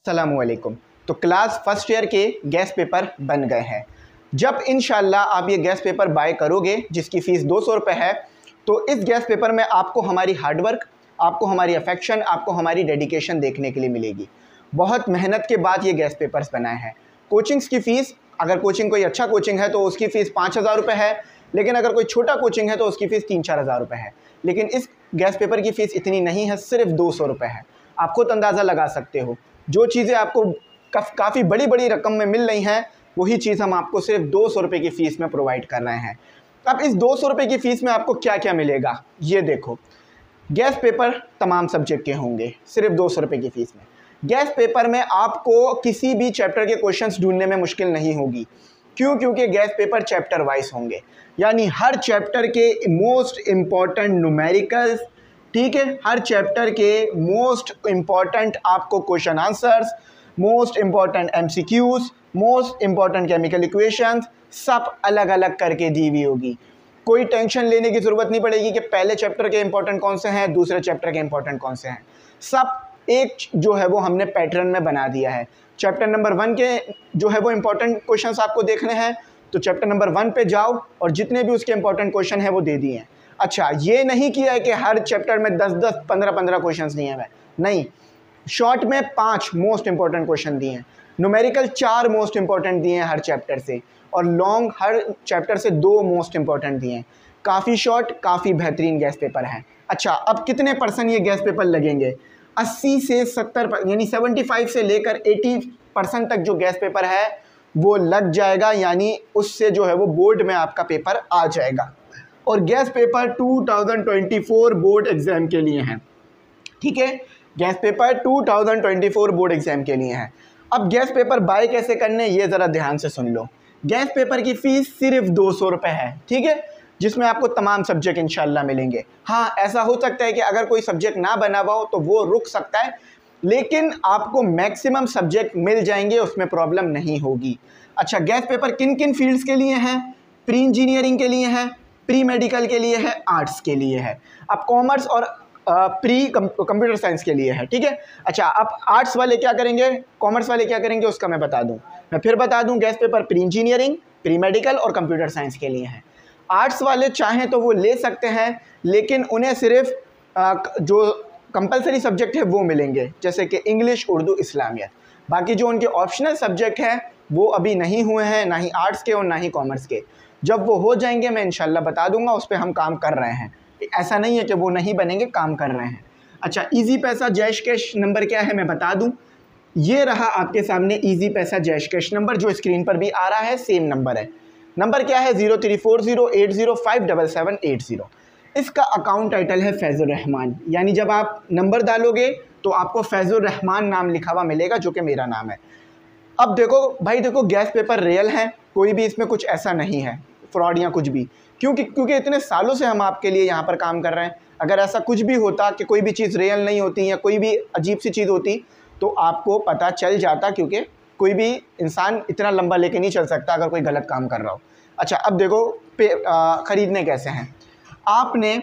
अस्सलामुअलैकुम। तो class first year के गैस पेपर बन गए हैं। जब इंशाल्लाह आप ये गैस पेपर बाय करोगे जिसकी फ़ीस 200 रुपये है, तो इस गैस पेपर में आपको हमारी हार्डवर्क, आपको हमारी अफेक्शन, आपको हमारी डेडिकेशन देखने के लिए मिलेगी। बहुत मेहनत के बाद ये गैस पेपर्स बनाए हैं। कोचिंग्स की फ़ीस, अगर कोचिंग कोई अच्छा कोचिंग है तो उसकी फ़ीस 5,000 रुपये है, लेकिन अगर कोई छोटा कोचिंग है तो उसकी फ़ीस 3-4 हज़ार रुपये है। लेकिन इस गैस पेपर की फ़ीस इतनी नहीं है, सिर्फ 200 रुपये है। आप खुद अंदाज़ा लगा सकते हो, जो चीज़ें आपको काफ़ी बड़ी बड़ी रकम में मिल रही हैं, वही चीज़ हम आपको सिर्फ 200 रुपये की फ़ीस में प्रोवाइड कर रहे हैं। अब इस 200 रुपये की फ़ीस में आपको क्या क्या मिलेगा, ये देखो। गैस पेपर तमाम सब्जेक्ट के होंगे, सिर्फ 200 रुपये की फ़ीस में। गैस पेपर में आपको किसी भी चैप्टर के क्वेश्चंस ढूंढने में मुश्किल नहीं होगी। क्यों? क्योंकि गैस पेपर चैप्टर वाइज होंगे, यानी हर चैप्टर के मोस्ट इम्पॉर्टेंट न्यूमेरिकल्स, ठीक है, हर चैप्टर के मोस्ट इम्पॉर्टेंट आपको question answers, most important MCQs, most important chemical equations, सब अलग अलग करके दी हुई होगी। कोई टेंशन लेने की ज़रूरत नहीं पड़ेगी कि पहले चैप्टर के इंपॉर्टेंट कौन से हैं, दूसरे चैप्टर के इंपॉर्टेंट कौन से हैं। सब एक जो है वो हमने पैटर्न में बना दिया है। चैप्टर नंबर 1 के जो है वो इंपॉर्टेंट क्वेश्चंस आपको देखने हैं, तो चैप्टर नंबर 1 पे जाओ और जितने भी उसके इंपॉर्टेंट क्वेश्चन हैं वो दे दिए हैं। अच्छा, ये नहीं किया है कि हर चैप्टर में 10-10, 15-15 क्वेश्चंस दिए हैं, नहीं। शॉर्ट में 5 मोस्ट इंपॉर्टेंट क्वेश्चन दिए हैं, न्यूमेरिकल 4 मोस्ट इंपॉर्टेंट दिए हैं हर चैप्टर से, और लॉन्ग हर चैप्टर से 2 मोस्ट इंपॉर्टेंट दिए हैं। काफ़ी शॉर्ट, काफ़ी बेहतरीन गैस पेपर है। अच्छा, अब कितने % ये गैस पेपर लगेंगे? 80 से 70, यानी 75 से लेकर 80% तक जो गैस पेपर है वो लग जाएगा, यानी उससे जो है वो बोर्ड में आपका पेपर आ जाएगा। और गैस पेपर 2024 बोर्ड एग्ज़ाम के लिए हैं, ठीक है। गैस पेपर 2024 बोर्ड एग्ज़ाम के लिए हैं। अब गैस पेपर बाय कैसे करने, ये ज़रा ध्यान से सुन लो। गैस पेपर की फ़ीस सिर्फ 200 रुपये है, ठीक है, जिसमें आपको तमाम सब्जेक्ट इंशाल्लाह मिलेंगे। हाँ, ऐसा हो सकता है कि अगर कोई सब्जेक्ट ना बना हुआ हो तो वो रुक सकता है, लेकिन आपको मैक्सिमम सब्जेक्ट मिल जाएंगे, उसमें प्रॉब्लम नहीं होगी। अच्छा, गैस पेपर किन किन फील्ड्स के लिए हैं? प्री इंजीनियरिंग के लिए है, प्री मेडिकल के लिए है, आर्ट्स के लिए है। अब कॉमर्स और प्री कंप्यूटर साइंस के लिए है, ठीक है। अच्छा, अब आर्ट्स वाले क्या करेंगे, कॉमर्स वाले क्या करेंगे, उसका मैं बता दूं। मैं फिर बता दूं, guess paper pre engineering, pre medical और कंप्यूटर साइंस के लिए है। आर्ट्स वाले चाहें तो वो ले सकते हैं, लेकिन उन्हें सिर्फ जो कंपलसरी सब्जेक्ट है वो मिलेंगे, जैसे कि इंग्लिश, उर्दू, इस्लामियत। बाकी जो उनके ऑप्शनल सब्जेक्ट हैं वो अभी नहीं हुए हैं, ना ही आर्ट्स के और ना ही कॉमर्स के। जब वो हो जाएंगे मैं इंशाल्लाह बता दूंगा, उस पर हम काम कर रहे हैं। ऐसा नहीं है कि वो नहीं बनेंगे, काम कर रहे हैं। अच्छा, इजी पैसा जैश कैश नंबर क्या है मैं बता दूं। ये रहा आपके सामने इजी पैसा जैश कैश नंबर, जो स्क्रीन पर भी आ रहा है, सेम नंबर है। नंबर क्या है? 034080577780। इसका अकाउंट टाइटल है फैज़ुर रहमान, यानी जब आप नंबर डालोगे तो आपको फैज़ुर रहमान नाम लिखा हुआ मिलेगा, जो कि मेरा नाम है। अब देखो भाई, देखो गैस पेपर रियल है, कोई भी इसमें कुछ ऐसा नहीं है फ्रॉड या कुछ भी, क्योंकि इतने सालों से हम आपके लिए यहाँ पर काम कर रहे हैं। अगर ऐसा कुछ भी होता कि कोई भी चीज़ रियल नहीं होती या कोई भी अजीब सी चीज़ होती तो आपको पता चल जाता, क्योंकि कोई भी इंसान इतना लंबा लेके नहीं चल सकता अगर कोई गलत काम कर रहा हो। अच्छा, अब देखो ख़रीदने कैसे हैं। आपने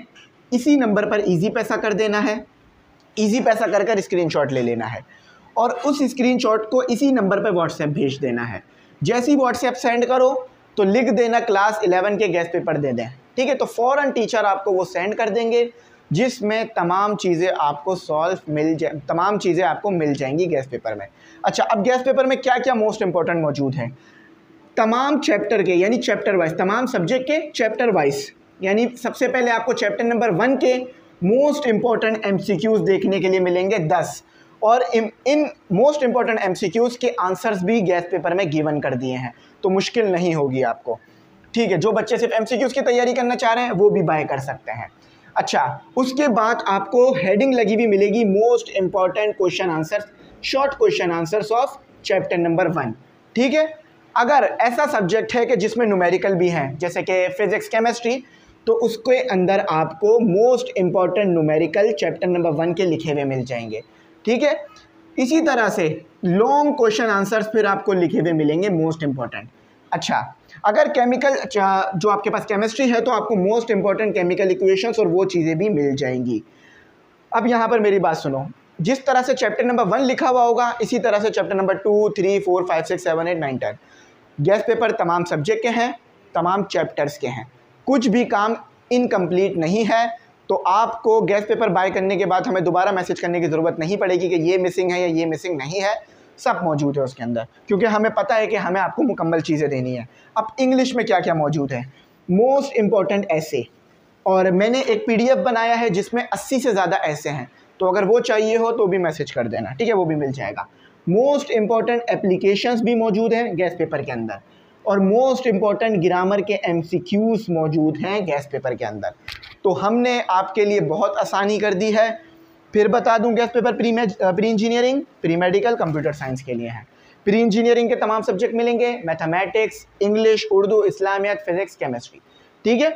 इसी नंबर पर इजी पैसा कर देना है, इजी पैसा कर स्क्रीनशॉट ले लेना है और उस स्क्रीनशॉट को इसी नंबर पर व्हाट्सएप भेज देना है। जैसे ही व्हाट्सएप सेंड करो तो लिख देना क्लास 11 के गैस पेपर दे दें, ठीक है। तो फ़ौरन टीचर आपको वो सेंड कर देंगे, जिसमें तमाम चीज़ें आपको तमाम चीज़ें आपको मिल जाएंगी गैस पेपर में। अच्छा, अब गैस पेपर में क्या क्या मोस्ट इंपॉर्टेंट मौजूद है? तमाम चैप्टर के, यानी चैप्टर वाइज, तमाम सब्जेक्ट के चैप्टर वाइज, यानी सबसे पहले आपको चैप्टर नंबर 1 के मोस्ट इंपॉर्टेंट एमसीक्यूज़ देखने के लिए मिलेंगे 10, और इन मोस्ट इंपॉर्टेंट एमसीक्यूज़ के आंसर्स भी गैस पेपर में गिवन कर दिए हैं, तो मुश्किल नहीं होगी आपको, ठीक है। जो बच्चे सिर्फ एमसीक्यूज़ की तैयारी करना चाह रहे हैं वो भी बाय कर सकते हैं। अच्छा, उसके बाद आपको हेडिंग लगी हुई मिलेगी most important question answers, short question answers of chapter number 1, ठीक है। अगर ऐसा सब्जेक्ट है कि जिसमें न्यूमेरिकल भी हैं, जैसे कि फिजिक्स, केमिस्ट्री, तो उसके अंदर आपको most important numerical chapter number 1 के लिखे हुए मिल जाएंगे, ठीक है। इसी तरह से लॉन्ग क्वेश्चन आंसर्स फिर आपको लिखे हुए मिलेंगे मोस्ट इंपॉर्टेंट। अच्छा, अगर केमिकल जो आपके पास केमिस्ट्री है तो आपको मोस्ट इंपॉर्टेंट केमिकल इक्वेशंस और वो चीज़ें भी मिल जाएंगी। अब यहाँ पर मेरी बात सुनो, जिस तरह से चैप्टर नंबर 1 लिखा हुआ होगा इसी तरह से चैप्टर नंबर 2, 3, 4, 5, 6, 7, 8, 9, 10 गैस पेपर तमाम सब्जेक्ट के हैं, तमाम चैप्टर्स के हैं, कुछ भी काम इनकम्प्लीट नहीं है। तो आपको गैस पेपर बाय करने के बाद हमें दोबारा मैसेज करने की ज़रूरत नहीं पड़ेगी कि ये मिसिंग है या ये मिसिंग नहीं है, सब मौजूद है उसके अंदर, क्योंकि हमें पता है कि हमें आपको मुकम्मल चीज़ें देनी है। अब इंग्लिश में क्या क्या मौजूद है, मोस्ट इम्पॉर्टेंट ऐसे, और मैंने एक PDF बनाया है जिसमें 80 से ज़्यादा ऐसे हैं, तो अगर वो चाहिए हो तो भी मैसेज कर देना, ठीक है, वो भी मिल जाएगा। मोस्ट इम्पॉर्टेंट एप्लीकेशंस भी मौजूद हैं गैस पेपर के अंदर, और मोस्ट इम्पॉर्टेंट ग्रामर के MCQs मौजूद हैं गैस पेपर के अंदर। तो हमने आपके लिए बहुत आसानी कर दी है। फिर बता दूं, guess paper pre engineering, pre medical, computer science के लिए है। प्री इंजीनियरिंग के तमाम सब्जेक्ट मिलेंगे, mathematics, English, Urdu, Islamiat, physics, chemistry, ठीक है।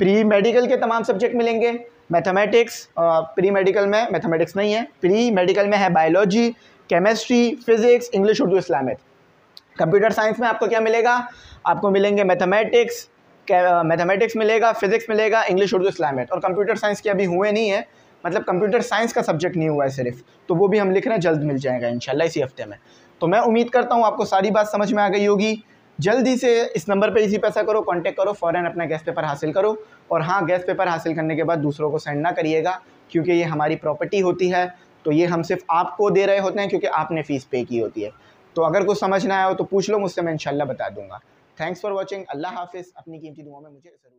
प्री मेडिकल के तमाम सब्जेक्ट मिलेंगे, मैथमेटिक्स, प्री मेडिकल में मैथमेटिक्स नहीं है, प्री मेडिकल में है biology, chemistry, physics, English, Urdu, Islamiat. Computer science में आपको क्या मिलेगा, आपको मिलेंगे मैथमेटिक्स मिलेगा, फिजिक्स मिलेगा, इंग्लिश, उर्दू, इस्लामियत। और कंप्यूटर साइंस के अभी हुए नहीं है, मतलब कंप्यूटर साइंस का सब्जेक्ट नहीं हुआ है सिर्फ, तो वो भी हम लिख रहे हैं, जल्द मिल जाएगा इंशाल्लाह इसी हफ्ते में। तो मैं उम्मीद करता हूँ आपको सारी बात समझ में आ गई होगी। जल्दी से इस नंबर पे इसी पैसा करो, कांटेक्ट करो, फ़ौरन अपना गैस पेपर हासिल करो। और हाँ, गैस पेपर हासिल करने के बाद दूसरों को सेंड ना करिएगा, क्योंकि ये हमारी प्रॉपर्टी होती है, तो ये हम सिर्फ आपको दे रहे होते हैं क्योंकि आपने फ़ीस पे की होती है। तो अगर कुछ समझ ना आया हो तो पूछ लो मुझसे, मैं इंशाल्लाह बता दूंगा। Thanks for watching. अल्लाह हाफिज़। अपनी कीमती दुआओं में मुझे ज़रूर